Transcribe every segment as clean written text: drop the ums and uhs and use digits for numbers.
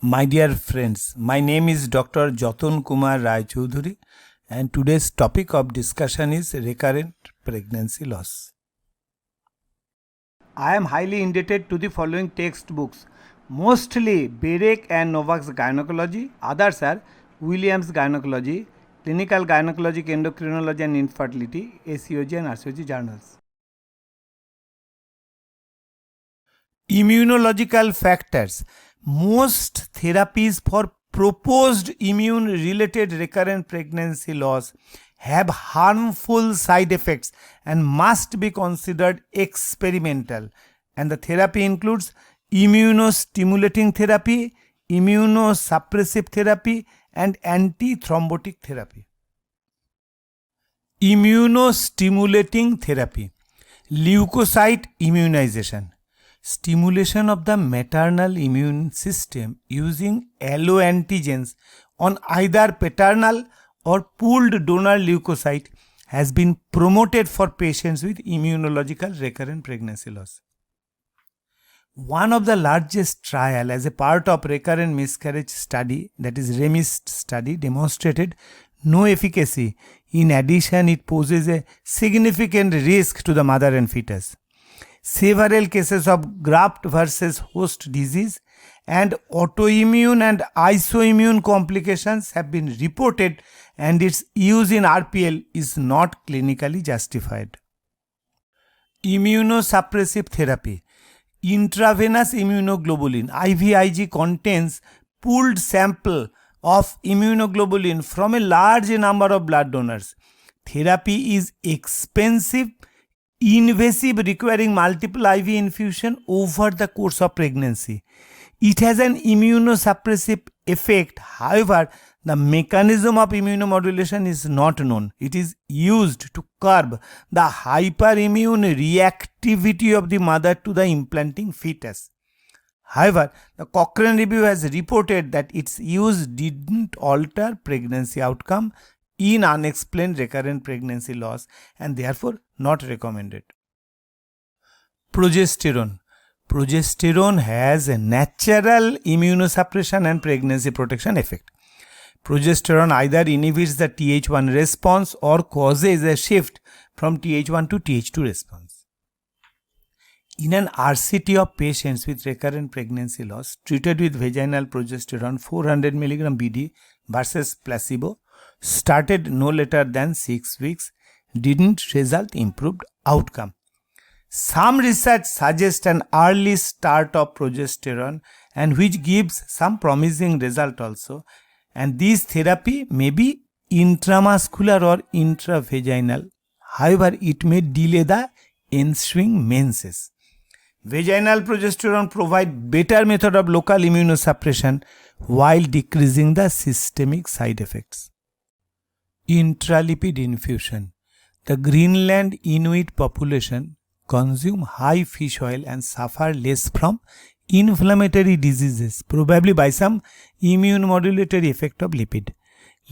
My dear friends, my name is Dr. Jaton Kumar Rai Choudhury, and today's topic of discussion is recurrent pregnancy loss. I am highly indebted to the following textbooks, mostly Berek and Novak's Gynecology, others are Williams Gynecology, Clinical Gynecologic Endocrinology and Infertility, ACOG and RCOG journals. Immunological factors. Most therapies for proposed immune related recurrent pregnancy loss have harmful side effects and must be considered experimental, and the therapy includes immunostimulating therapy, immunosuppressive therapy and antithrombotic therapy. Immunostimulating therapy. Leukocyte immunization. Stimulation of the maternal immune system using alloantigens on either paternal or pooled donor leukocyte has been promoted for patients with immunological recurrent pregnancy loss. One of the largest trial as a part of recurrent miscarriage study, that is REMIST study, demonstrated no efficacy. In addition, it poses a significant risk to the mother and fetus. Several cases of graft versus host disease and autoimmune and isoimmune complications have been reported, and its use in RPL is not clinically justified. Immunosuppressive therapy. Intravenous immunoglobulin IVIG contains pooled sample of immunoglobulin from a large number of blood donors. Therapy is expensive, invasive, requiring multiple IV infusion over the course of pregnancy. It has an immunosuppressive effect. However, the mechanism of immunomodulation is not known. It is used to curb the hyperimmune reactivity of the mother to the implanting fetus. However, the Cochrane review has reported that its use didn't alter pregnancy outcome in unexplained recurrent pregnancy loss and therefore not recommended. Progesterone. Progesterone has a natural immunosuppression and pregnancy protection effect. Progesterone either inhibits the Th1 response or causes a shift from Th1 to Th2 response. In an RCT of patients with recurrent pregnancy loss treated with vaginal progesterone 400 mg BD versus placebo, started no later than 6 weeks, didn't result improved outcome. Some research suggests an early start of progesterone and which gives some promising result also, and this therapy may be intramuscular or intravaginal. However, it may delay the ensuing menses. Vaginal progesterone provides better method of local immunosuppression while decreasing the systemic side effects. Intralipid infusion. The Greenland Inuit population consume high fish oil and suffer less from inflammatory diseases, probably by some immune modulatory effect of lipid.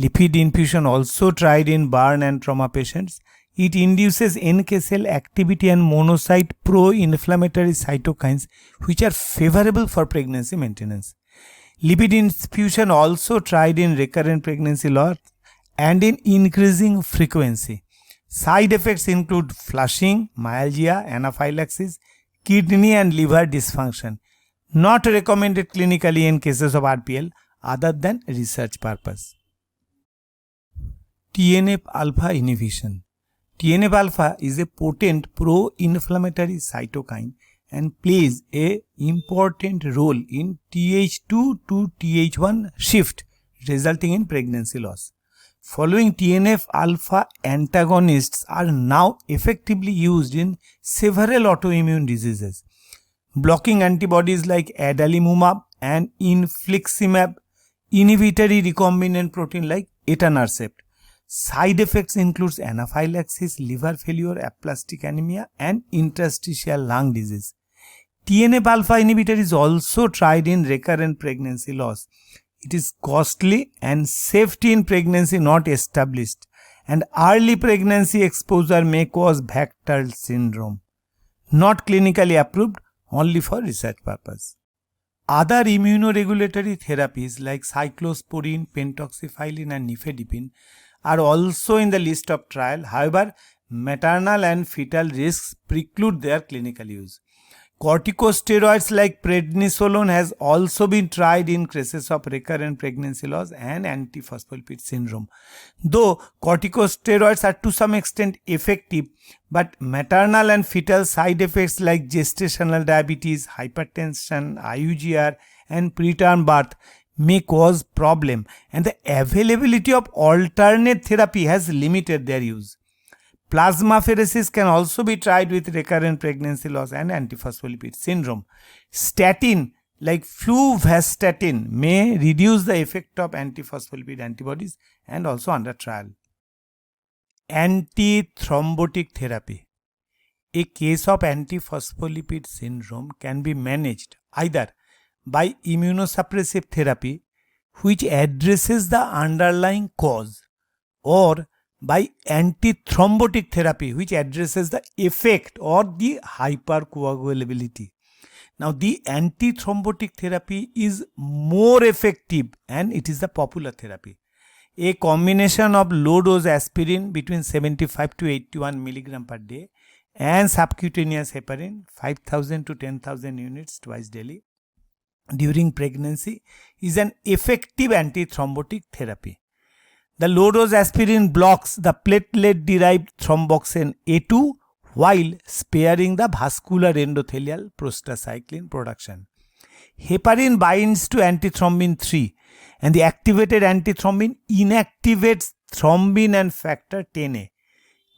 Lipid infusion also tried in burn and trauma patients. It induces NK cell activity and monocyte pro-inflammatory cytokines which are favorable for pregnancy maintenance. Lipid infusion also tried in recurrent pregnancy loss and in increasing frequency. Side effects include flushing, myalgia, anaphylaxis, kidney and liver dysfunction. Not recommended clinically in cases of RPL other than research purpose. TNF-alpha inhibition. TNF-alpha is a potent pro-inflammatory cytokine and plays an important role in Th2 to Th1 shift, resulting in pregnancy loss. Following TNF-alpha antagonists are now effectively used in several autoimmune diseases. Blocking antibodies like adalimumab and infliximab, inhibitory recombinant protein like etanercept. Side effects include anaphylaxis, liver failure, aplastic anemia and interstitial lung disease. TNF-alpha inhibitor is also tried in recurrent pregnancy loss. It is costly and safety in pregnancy not established, and early pregnancy exposure may cause Bechtel syndrome. Not clinically approved, only for research purpose. Other immunoregulatory therapies like cyclosporine, pentoxifylline and nifedipine are also in the list of trial. However, maternal and fetal risks preclude their clinical use. Corticosteroids like prednisolone has also been tried in cases of recurrent pregnancy loss and antiphospholipid syndrome. Though corticosteroids are to some extent effective, but maternal and fetal side effects like gestational diabetes, hypertension, IUGR and preterm birth may cause problem, and the availability of alternate therapy has limited their use. Plasmapheresis can also be tried with recurrent pregnancy loss and antiphospholipid syndrome. Statin like fluvastatin may reduce the effect of antiphospholipid antibodies and also under trial. Antithrombotic therapy. A case of antiphospholipid syndrome can be managed either by immunosuppressive therapy, which addresses the underlying cause, or by antithrombotic therapy, which addresses the effect or the hypercoagulability. Now, the antithrombotic therapy is more effective and it is the popular therapy. A combination of low dose aspirin between 75 to 81 mg per day and subcutaneous heparin 5000 to 10,000 units twice daily during pregnancy is an effective antithrombotic therapy. The low-dose aspirin blocks the platelet-derived thromboxane A2 while sparing the vascular endothelial prostacyclin production. Heparin binds to antithrombin 3 and the activated antithrombin inactivates thrombin and factor 10A.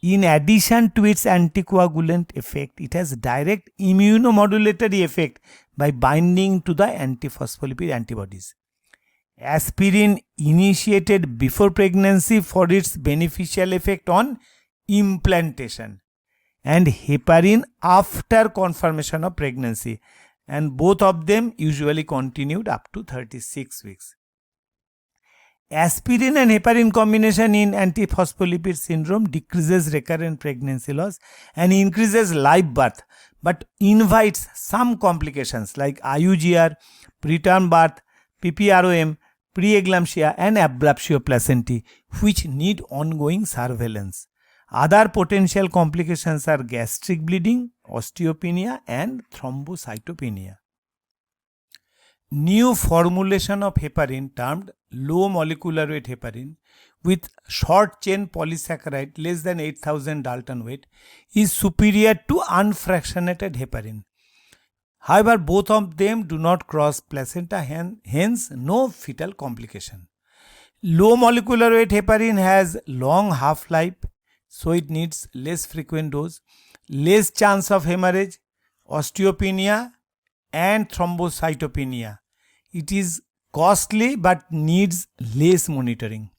In addition to its anticoagulant effect, it has direct immunomodulatory effect by binding to the antiphospholipid antibodies. Aspirin initiated before pregnancy for its beneficial effect on implantation, and heparin after confirmation of pregnancy, and both of them usually continued up to 36 weeks. Aspirin and heparin combination in antiphospholipid syndrome decreases recurrent pregnancy loss and increases live birth, but invites some complications like IUGR, preterm birth, PPROM, preeclampsia and abruptio placentae, which need ongoing surveillance. Other potential complications are gastric bleeding, osteopenia and thrombocytopenia. New formulation of heparin termed low molecular weight heparin with short chain polysaccharide less than 8000 Dalton weight is superior to unfractionated heparin. However, both of them do not cross placenta, hence no fetal complication. Low molecular weight heparin has long half-life, so it needs less frequent dose, less chance of hemorrhage, osteopenia and thrombocytopenia. It is costly but needs less monitoring.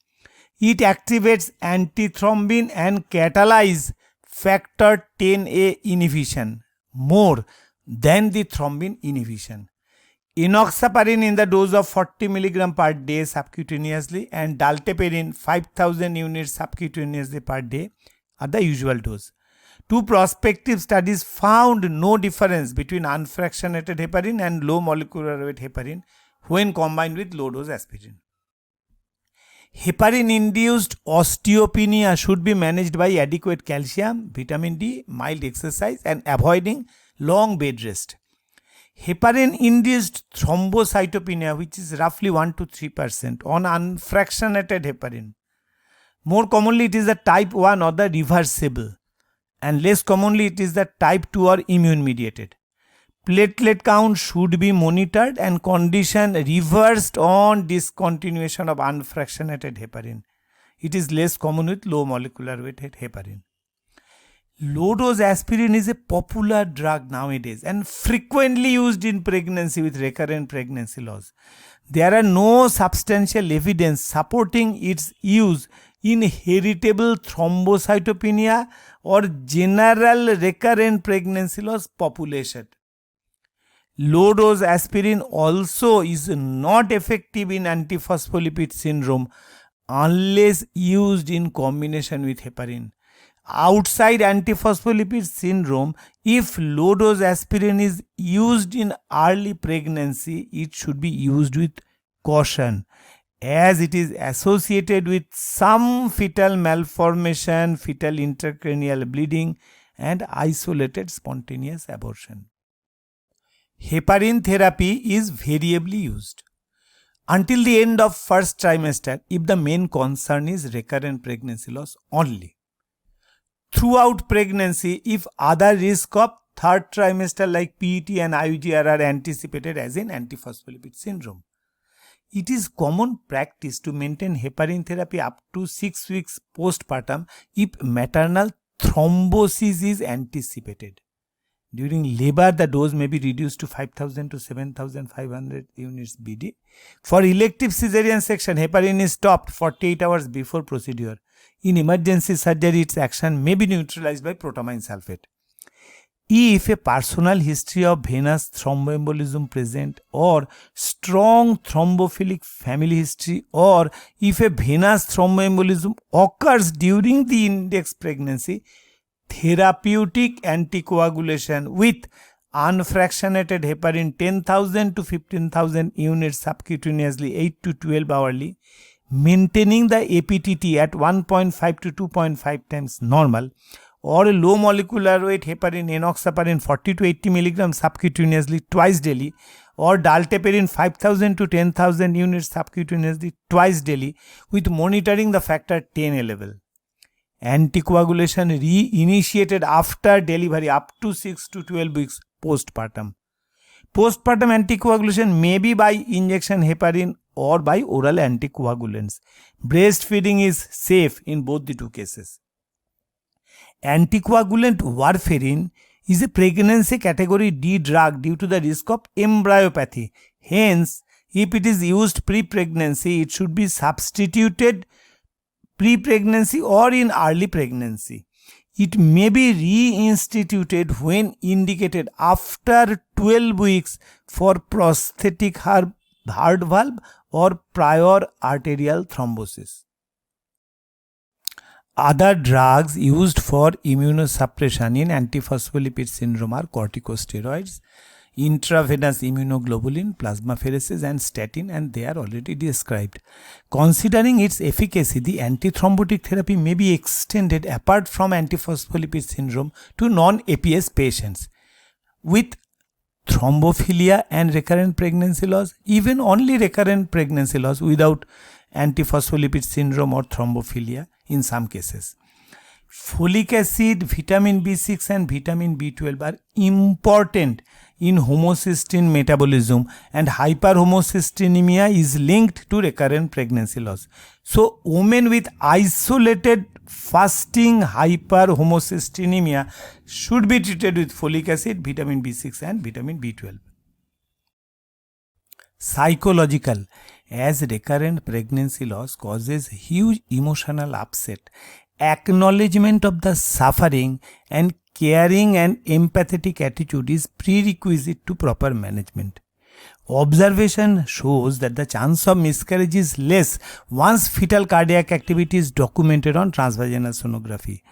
It activates antithrombin and catalyzes factor 10A inhibition more than the thrombin inhibition. Enoxaparin in the dose of 40 mg per day subcutaneously and dalteparin 5000 units subcutaneously per day are the usual dose. Two prospective studies found no difference between unfractionated heparin and low molecular weight heparin when combined with low dose aspirin. Heparin-induced osteopenia should be managed by adequate calcium, vitamin D, mild exercise and avoiding long bed rest. Heparin-induced thrombocytopenia, which is roughly 1 to 3% on unfractionated heparin. More commonly it is the type 1 or the reversible, and less commonly it is the type 2 or immune mediated. Platelet count should be monitored and condition reversed on discontinuation of unfractionated heparin. It is less common with low molecular weight heparin. Low dose aspirin is a popular drug nowadays and frequently used in pregnancy with recurrent pregnancy loss. There are no substantial evidence supporting its use in heritable thrombocytopenia or general recurrent pregnancy loss population. Low dose aspirin also is not effective in antiphospholipid syndrome unless used in combination with heparin. outside antiphospholipid syndrome, if low dose aspirin is used in early pregnancy, it should be used with caution, as it is associated with some fetal malformation, fetal intracranial bleeding, and isolated spontaneous abortion. Heparin therapy is variably used until the end of first trimester if the main concern is recurrent pregnancy loss only. Throughout pregnancy, if other risk of third trimester like PET and IUGR are anticipated, as in antiphospholipid syndrome. It is common practice to maintain heparin therapy up to 6 weeks postpartum if maternal thrombosis is anticipated. During labor, the dose may be reduced to 5,000 to 7,500 units BD. For elective cesarean section, heparin is stopped 48 hours before procedure. In emergency surgery, its action may be neutralized by protamine sulfate. If a personal history of venous thromboembolism present, or strong thrombophilic family history, or if a venous thromboembolism occurs during the index pregnancy, therapeutic anticoagulation with unfractionated heparin 10,000 to 15,000 units subcutaneously 8 to 12 hourly, maintaining the APTT at 1.5 to 2.5 times normal, or a low molecular weight heparin enoxaparin 40 to 80 mg subcutaneously twice daily, or dalteparin 5,000 to 10,000 units subcutaneously twice daily with monitoring the factor 10 level. Anticoagulation re-initiated after delivery up to 6 to 12 weeks postpartum. Postpartum anticoagulation may be by injection heparin or by oral anticoagulants. Breastfeeding is safe in both the two cases. Anticoagulant warfarin is a pregnancy category D drug due to the risk of embryopathy. Hence, if it is used pre-pregnancy, it should be substituted pre-pregnancy or in early pregnancy. It may be reinstituted when indicated after 12 weeks for prosthetic heart valve or prior arterial thrombosis. Other drugs used for immunosuppression in antiphospholipid syndrome are corticosteroids, intravenous immunoglobulin, plasmapheresis, and statin, and they are already described. Considering its efficacy, the antithrombotic therapy may be extended apart from antiphospholipid syndrome to non-APS patients with thrombophilia and recurrent pregnancy loss, even only recurrent pregnancy loss without antiphospholipid syndrome or thrombophilia in some cases. Folic acid, vitamin B6 and vitamin B12 are important in homocysteine metabolism, and hyperhomocystinemia is linked to recurrent pregnancy loss. So, women with isolated fasting hyperhomocystinemia should be treated with folic acid, vitamin B6 and vitamin B12. Psychological, as recurrent pregnancy loss causes huge emotional upset, acknowledgement of the suffering and caring and empathetic attitude is prerequisite to proper management. Observation shows that the chance of miscarriage is less once fetal cardiac activity is documented on transvaginal sonography,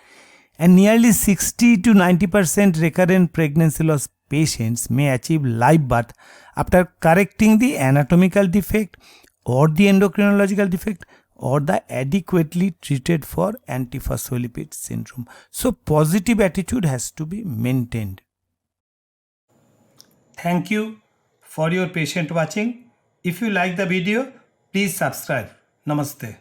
and nearly 60 to 90% recurrent pregnancy loss patients may achieve live birth after correcting the anatomical defect or the endocrinological defect or the adequately treated for antiphospholipid syndrome. So positive attitude has to be maintained. Thank you for your patient watching. If you like the video, please subscribe. Namaste.